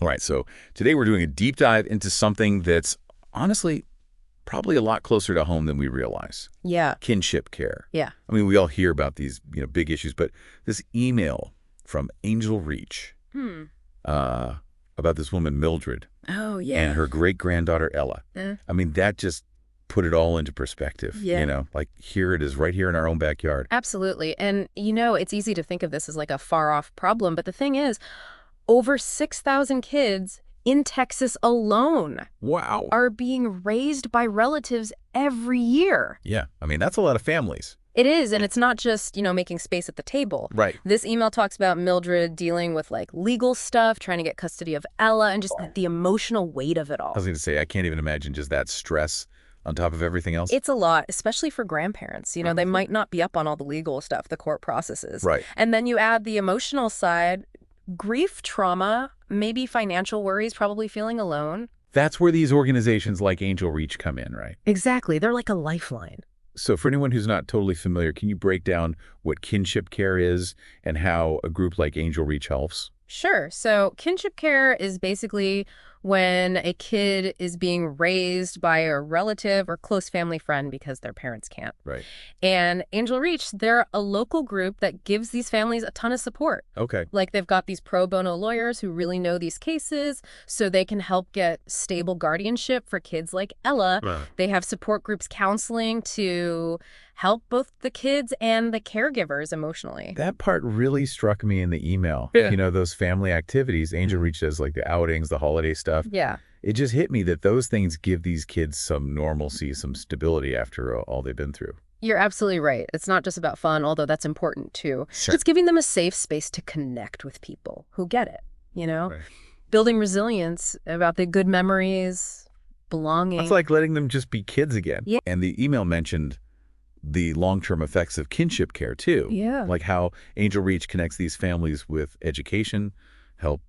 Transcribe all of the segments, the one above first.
All right, so today we're doing a deep dive into something that's honestly probably a lot closer to home than we realize. Yeah. Kinship care. Yeah. I mean, we all hear about these, big issues, but this email from Angel Reach uh, about this woman, Mildred, Oh, yeah. and her great-granddaughter, Ella. I mean, that just put it all into perspective, Yeah. Like here it is right here in our own backyard. Absolutely. And, it's easy to think of this as like a far-off problem, but the thing is, over 6,000 kids in Texas alone Wow. are being raised by relatives every year. Yeah, I mean, that's a lot of families. It is, and it's not just, making space at the table. Right. This email talks about Mildred dealing with, like, legal stuff, trying to get custody of Ella, and just the emotional weight of it all. I was going to say, I can't even imagine just that stress on top of everything else. It's a lot, especially for grandparents. They might not be up on all the legal stuff, the court processes. Right. And then you add the emotional side, grief, trauma, maybe financial worries, probably feeling alone. That's where these organizations like Angel Reach come in, right? Exactly. They're like a lifeline. So for anyone who's not totally familiar, can you break down what kinship care is and how a group like Angel Reach helps? Sure. So kinship care is basically when a kid is being raised by a relative or close family friend because their parents can't. Right. And Angel Reach, they're a local group that gives these families a ton of support. Okay. Like they've got these pro bono lawyers who really know these cases so they can help get stable guardianship for kids like Ella. They have support groups counseling to help both the kids and the caregivers emotionally. That part really struck me in the email. Yeah. Those family activities, Angel Reach does like the outings, the holiday stuff. Yeah. It just hit me that those things give these kids some normalcy, some stability after all they've been through. You're absolutely right. It's not just about fun, although that's important too. Sure. It's giving them a safe space to connect with people who get it, Right. Building resilience about the good memories, belonging. It's like letting them just be kids again. Yeah. And the email mentioned the long-term effects of kinship care too. Yeah. Like how Angel Reach connects these families with education, help,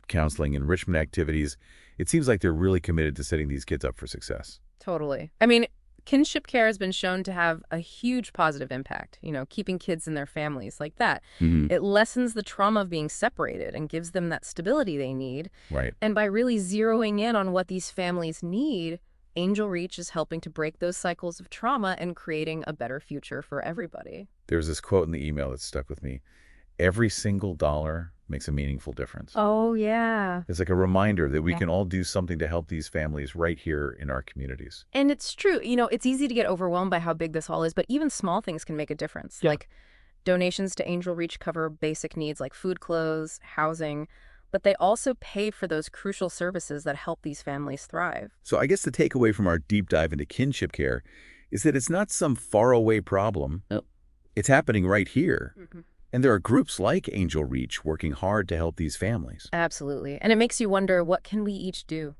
counseling, enrichment activities. It seems like they're really committed to setting these kids up for success. Totally. I mean, kinship care has been shown to have a huge positive impact, keeping kids in their families like that. It lessens the trauma of being separated and gives them that stability they need. Right. And by really zeroing in on what these families need, Angel Reach is helping to break those cycles of trauma and creating a better future for everybody. There's this quote in the email that stuck with me. Every single dollar makes a meaningful difference. Oh, yeah. It's like a reminder that we can all do something to help these families right here in our communities. And it's true. It's easy to get overwhelmed by how big this all is, but even small things can make a difference. Yeah. Like donations to Angel Reach cover basic needs like food, clothes, housing, but they also pay for those crucial services that help these families thrive. So I guess the takeaway from our deep dive into kinship care is that it's not some faraway problem. Nope. It's happening right here. And there are groups like Angel Reach working hard to help these families. Absolutely. And it makes you wonder, what can we each do?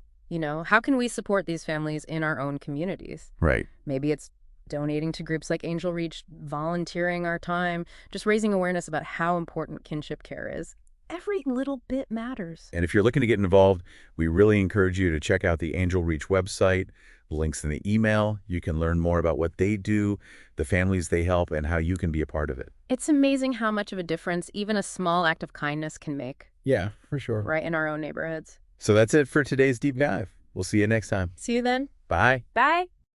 How can we support these families in our own communities? Right. Maybe it's donating to groups like Angel Reach, volunteering our time, just raising awareness about how important kinship care is. Every little bit matters. And if you're looking to get involved, we really encourage you to check out the Angel Reach website, links in the email. You can learn more about what they do, the families they help, and how you can be a part of it. It's amazing how much of a difference even a small act of kindness can make. Yeah, for sure. Right in our own neighborhoods. So that's it for today's deep dive. We'll see you next time. See you then. Bye. Bye.